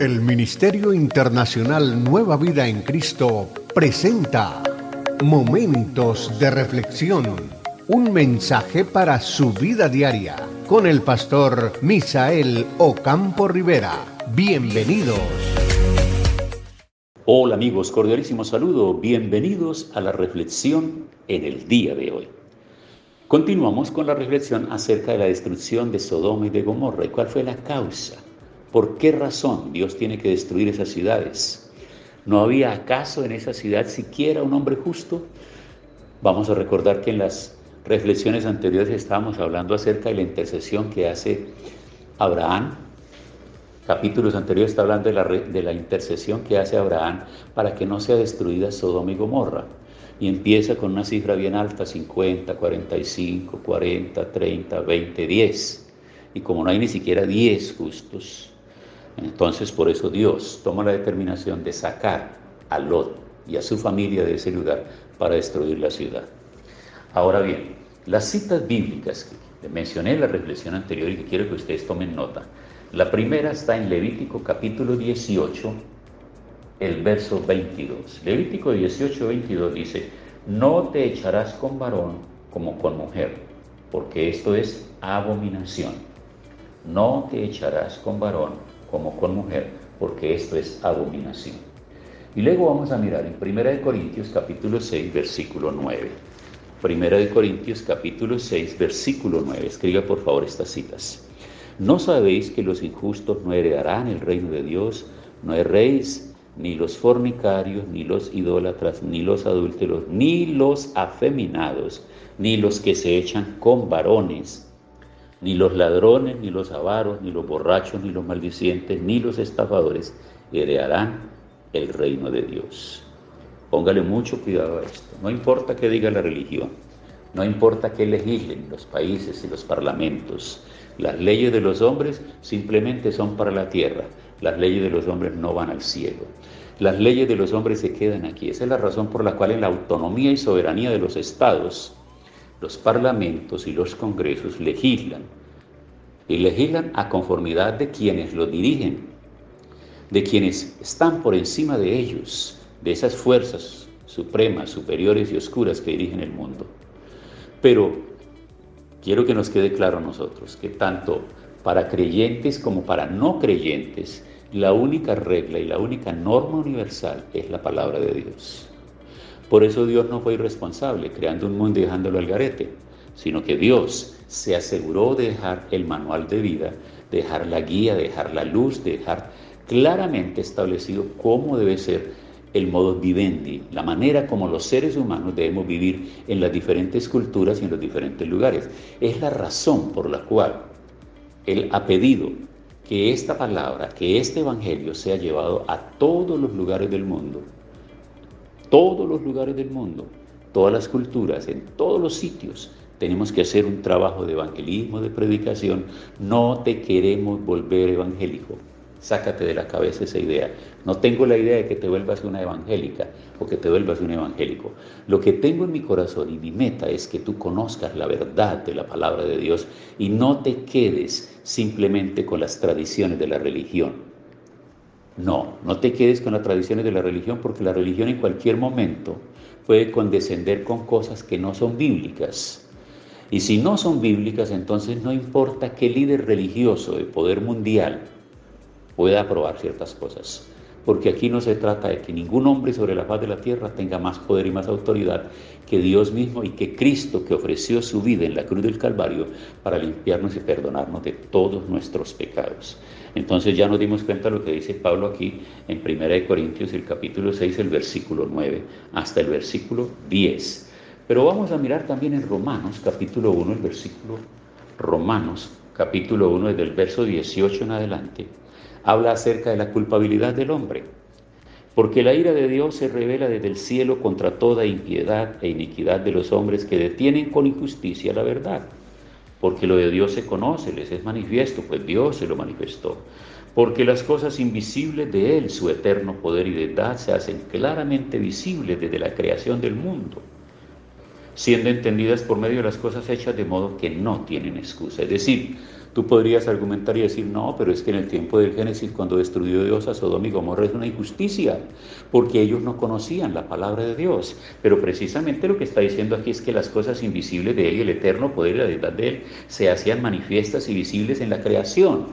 El Ministerio Internacional Nueva Vida en Cristo presenta Momentos de Reflexión, un mensaje para su vida diaria, con el pastor Misael Ocampo Rivera. Bienvenidos. Hola amigos, cordialísimo saludo, bienvenidos a la reflexión en el día de hoy. Continuamos con la reflexión acerca de la destrucción de Sodoma y de Gomorra. ¿Y cuál fue la causa? ¿Por qué razón Dios tiene que destruir esas ciudades? ¿No había acaso en esa ciudad siquiera un hombre justo? Vamos a recordar que en las reflexiones anteriores estábamos hablando acerca de la intercesión que hace Abraham. Capítulos anteriores está hablando de la intercesión que hace Abraham para que no sea destruida Sodoma y Gomorra. Y empieza con una cifra bien alta, 50, 45, 40, 30, 20, 10. Y como no hay ni siquiera 10 justos, entonces por eso Dios toma la determinación de sacar a Lot y a su familia de ese lugar para destruir la ciudad. Ahora bien, las citas bíblicas que mencioné en la reflexión anterior y que quiero que ustedes tomen nota. La primera está en Levítico capítulo 18, el verso 22. Levítico 18, 22 dice: no te echarás con varón como con mujer, porque esto es abominación. No te echarás con varón como con mujer, porque esto es abominación. Y luego vamos a mirar en 1 Corintios capítulo 6, versículo 9. 1 Corintios capítulo 6, versículo 9. Escriba por favor estas citas. ¿No sabéis que los injustos no heredarán el reino de Dios? No erréis, ni los fornicarios, ni los idólatras, ni los adúlteros, ni los afeminados, ni los que se echan con varones, ni los ladrones, ni los avaros, ni los borrachos, ni los maldicientes, ni los estafadores heredarán el reino de Dios. Póngale mucho cuidado a esto. No importa qué diga la religión, no importa qué legislen los países y los parlamentos. Las leyes de los hombres simplemente son para la tierra. Las leyes de los hombres no van al cielo. Las leyes de los hombres se quedan aquí. Esa es la razón por la cual en la autonomía y soberanía de los estados, los parlamentos y los congresos legislan. Y legislan a conformidad de quienes los dirigen, de quienes están por encima de ellos, de esas fuerzas supremas, superiores y oscuras que dirigen el mundo. Pero quiero que nos quede claro a nosotros que tanto para creyentes como para no creyentes, la única regla y la única norma universal es la palabra de Dios. Por eso Dios no fue irresponsable creando un mundo y dejándolo al garete, sino que Dios se aseguró de dejar el manual de vida, de dejar la guía, de dejar la luz, de dejar claramente establecido cómo debe ser el modus vivendi, la manera como los seres humanos debemos vivir en las diferentes culturas y en los diferentes lugares. Es la razón por la cual Él ha pedido que esta palabra, que este evangelio sea llevado a todos los lugares del mundo. Todos los lugares del mundo, todas las culturas, en todos los sitios. Tenemos que hacer un trabajo de evangelismo, de predicación. No te queremos volver evangélico. Sácate de la cabeza esa idea. No tengo la idea de que te vuelvas una evangélica o que te vuelvas un evangélico. Lo que tengo en mi corazón y mi meta es que tú conozcas la verdad de la palabra de Dios y no te quedes simplemente con las tradiciones de la religión. No te quedes con las tradiciones de la religión, porque la religión en cualquier momento puede condescender con cosas que no son bíblicas. Y si no son bíblicas, entonces no importa qué líder religioso de poder mundial pueda aprobar ciertas cosas, porque aquí no se trata de que ningún hombre sobre la faz de la tierra tenga más poder y más autoridad que Dios mismo y que Cristo, que ofreció su vida en la cruz del Calvario para limpiarnos y perdonarnos de todos nuestros pecados. Entonces ya nos dimos cuenta de lo que dice Pablo aquí en 1 Corintios, el capítulo 6, el versículo 9 hasta el versículo 10. Pero vamos a mirar también en Romanos capítulo 1, el versículo Romanos capítulo 1, desde el verso 18 en adelante. Habla acerca de la culpabilidad del hombre, porque la ira de Dios se revela desde el cielo contra toda impiedad e iniquidad de los hombres que detienen con injusticia la verdad. Porque lo de Dios se conoce, les es manifiesto, pues Dios se lo manifestó. Porque las cosas invisibles de Él, su eterno poder y deidad, se hacen claramente visibles desde la creación del mundo, siendo entendidas por medio de las cosas hechas, de modo que no tienen excusa. Es decir, Tú podrías argumentar y decir, no, pero es que en el tiempo del Génesis, cuando destruyó Dios a Sodoma y Gomorra, es una injusticia, porque ellos no conocían la palabra de Dios. Pero precisamente lo que está diciendo aquí es que las cosas invisibles de Él y el eterno poder y la deidad de Él se hacían manifiestas y visibles en la creación.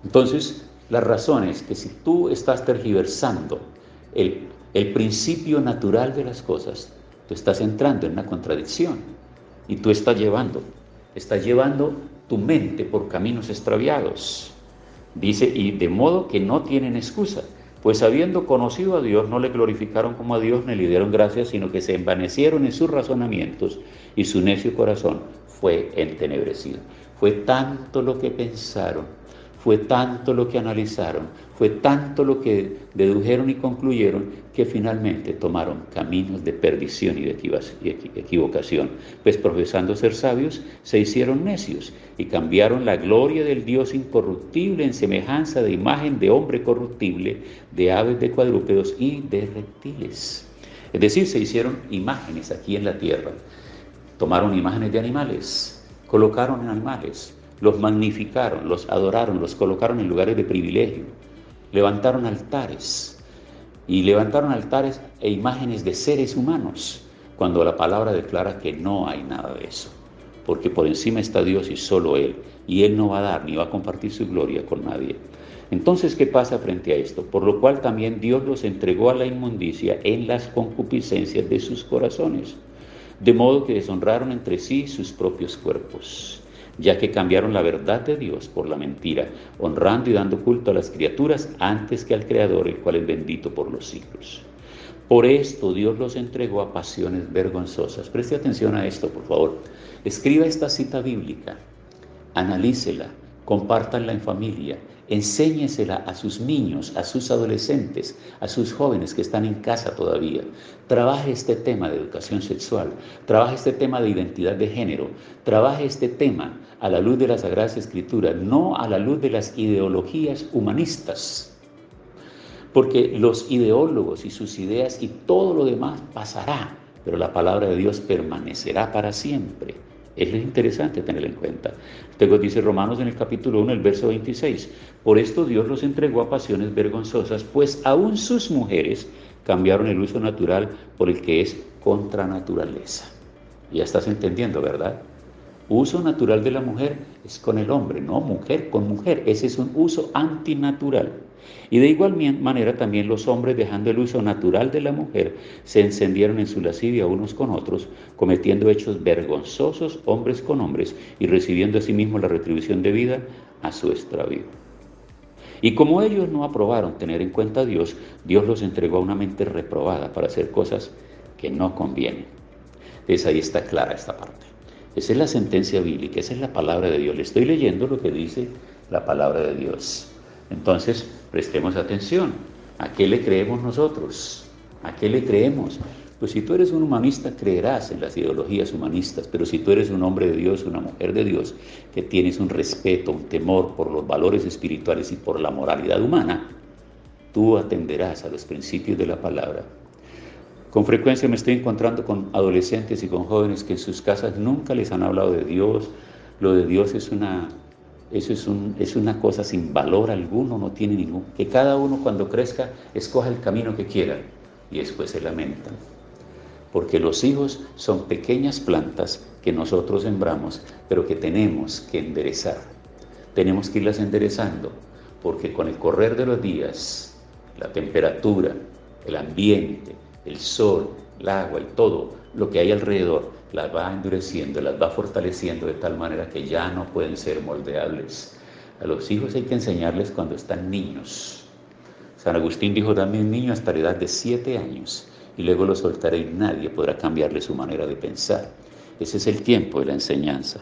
Entonces, la razón es que si tú estás tergiversando el principio natural de las cosas, tú estás entrando en una contradicción y tú estás llevando tu mente por caminos extraviados. Dice, y de modo que no tienen excusa, pues habiendo conocido a Dios, no le glorificaron como a Dios, ni le dieron gracias, sino que se envanecieron en sus razonamientos, y su necio corazón fue entenebrecido. Fue tanto lo que pensaron, fue tanto lo que analizaron, fue tanto lo que dedujeron y concluyeron, que finalmente tomaron caminos de perdición y de equivocación, pues profesando ser sabios, se hicieron necios y cambiaron la gloria del Dios incorruptible en semejanza de imagen de hombre corruptible, de aves, de cuadrúpedos y de reptiles. Es decir, se hicieron imágenes aquí en la tierra. Tomaron imágenes de animales, colocaron en animales, los magnificaron, los adoraron, los colocaron en lugares de privilegio, levantaron altares e imágenes de seres humanos, cuando la palabra declara que no hay nada de eso, porque por encima está Dios y solo Él, y Él no va a dar ni va a compartir su gloria con nadie. Entonces, ¿qué pasa frente a esto? Por lo cual también Dios los entregó a la inmundicia en las concupiscencias de sus corazones, de modo que deshonraron entre sí sus propios cuerpos, ya que cambiaron la verdad de Dios por la mentira, honrando y dando culto a las criaturas antes que al Creador, el cual es bendito por los siglos. Por esto Dios los entregó a pasiones vergonzosas. Preste atención a esto, por favor. Escriba esta cita bíblica, analícela, compártanla en familia, enséñesela a sus niños, a sus adolescentes, a sus jóvenes que están en casa todavía. Trabaje este tema de educación sexual, trabaje este tema de identidad de género, trabaje este tema a la luz de las Sagradas Escrituras, no a la luz de las ideologías humanistas. Porque los ideólogos y sus ideas y todo lo demás pasará, pero la palabra de Dios permanecerá para siempre. Es interesante tenerlo en cuenta. Luego dice Romanos en el capítulo 1, el verso 26, por esto Dios los entregó a pasiones vergonzosas, pues aún sus mujeres cambiaron el uso natural por el que es contra naturaleza. Ya estás entendiendo, ¿verdad? Uso natural de la mujer es con el hombre, no mujer con mujer. Ese es un uso antinatural. Y de igual manera también los hombres, dejando el uso natural de la mujer, se encendieron en su lascivia unos con otros, cometiendo hechos vergonzosos hombres con hombres y recibiendo asimismo la retribución debida a su extravío. Y como ellos no aprobaron tener en cuenta a Dios, Dios los entregó a una mente reprobada para hacer cosas que no convienen. Entonces ahí está clara esta parte. Esa es la sentencia bíblica, esa es la palabra de Dios. Le estoy leyendo lo que dice la palabra de Dios. Entonces, prestemos atención. ¿A qué le creemos nosotros? ¿A qué le creemos? Pues si tú eres un humanista, creerás en las ideologías humanistas, pero si tú eres un hombre de Dios, una mujer de Dios, que tienes un respeto, un temor por los valores espirituales y por la moralidad humana, tú atenderás a los principios de la palabra. Con frecuencia me estoy encontrando con adolescentes y con jóvenes que en sus casas nunca les han hablado de Dios. Lo de Dios es una cosa sin valor alguno, no tiene ningún. Que cada uno cuando crezca escoja el camino que quiera y después se lamentan. Porque los hijos son pequeñas plantas que nosotros sembramos, pero que tenemos que enderezar. Tenemos que irlas enderezando, porque con el correr de los días, la temperatura, el ambiente, el sol, el agua y todo lo que hay alrededor las va endureciendo, las va fortaleciendo de tal manera que ya no pueden ser moldeables. A los hijos hay que enseñarles cuando están niños. San Agustín dijo, dame un niño hasta la edad de 7 años y luego lo soltaré y nadie podrá cambiarle su manera de pensar. Ese es el tiempo de la enseñanza.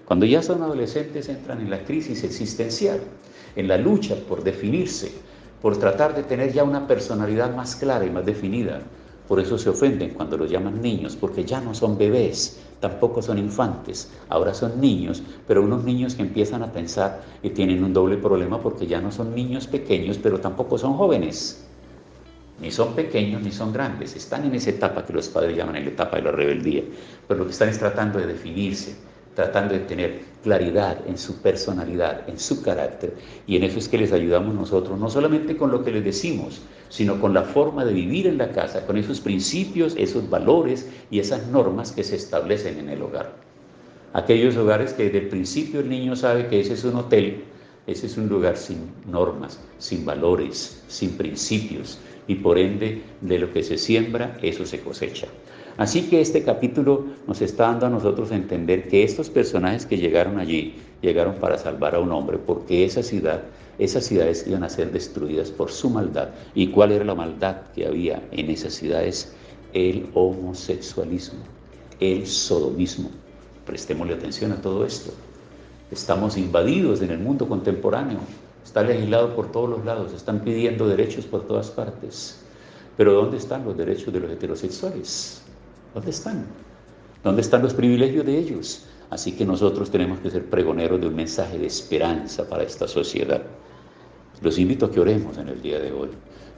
Cuando ya son adolescentes entran en la crisis existencial, en la lucha por definirse, por tratar de tener ya una personalidad más clara y más definida. Por eso se ofenden cuando los llaman niños, porque ya no son bebés, tampoco son infantes, ahora son niños, pero unos niños que empiezan a pensar y tienen un doble problema porque ya no son niños pequeños, pero tampoco son jóvenes. Ni son pequeños ni son grandes, están en esa etapa que los padres llaman la etapa de la rebeldía, pero lo que están es tratando de definirse, tratando de tener claridad en su personalidad, en su carácter, y en eso es que les ayudamos nosotros, no solamente con lo que les decimos, sino con la forma de vivir en la casa, con esos principios, esos valores y esas normas que se establecen en el hogar. Aquellos hogares que desde el principio el niño sabe que ese es un hotel, ese es un lugar sin normas, sin valores, sin principios, y por ende de lo que se siembra, eso se cosecha. Así que este capítulo nos está dando a nosotros a entender que estos personajes que llegaron allí, llegaron para salvar a un hombre, porque esas ciudades iban a ser destruidas por su maldad. ¿Y cuál era la maldad que había en esas ciudades? El homosexualismo, el sodomismo. Prestémosle atención a todo esto. Estamos invadidos en el mundo contemporáneo. Está legislado por todos los lados, están pidiendo derechos por todas partes. Pero ¿dónde están los derechos de los heterosexuales? ¿Dónde están? ¿Dónde están los privilegios de ellos? Así que nosotros tenemos que ser pregoneros de un mensaje de esperanza para esta sociedad. Los invito a que oremos en el día de hoy.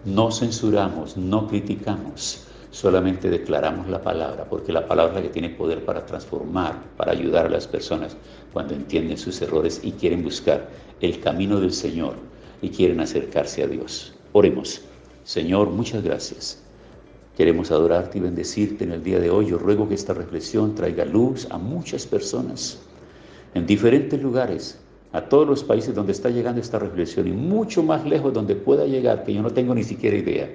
No censuramos, no criticamos, solamente declaramos la palabra, porque la palabra es la que tiene poder para transformar, para ayudar a las personas cuando entienden sus errores y quieren buscar el camino del Señor y quieren acercarse a Dios. Oremos. Señor, muchas gracias. Queremos adorarte y bendecirte en el día de hoy. Yo ruego que esta reflexión traiga luz a muchas personas en diferentes lugares, a todos los países donde está llegando esta reflexión y mucho más lejos donde pueda llegar, que yo no tengo ni siquiera idea,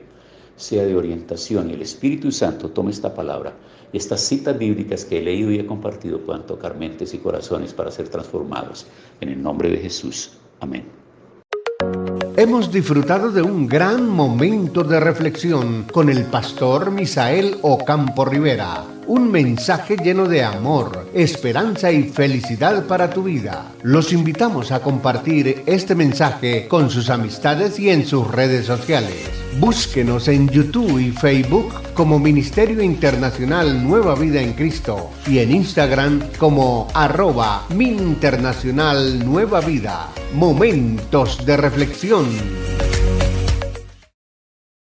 sea de orientación y el Espíritu Santo tome esta palabra y estas citas bíblicas que he leído y he compartido puedan tocar mentes y corazones para ser transformados. En el nombre de Jesús. Amén. Hemos disfrutado de un gran momento de reflexión con el pastor Misael Ocampo Rivera. Un mensaje lleno de amor, esperanza y felicidad para tu vida. Los invitamos a compartir este mensaje con sus amistades y en sus redes sociales. Búsquenos en YouTube y Facebook como Ministerio Internacional Nueva Vida en Cristo y en Instagram como @MinInternacional Nueva Vida. Momentos de reflexión.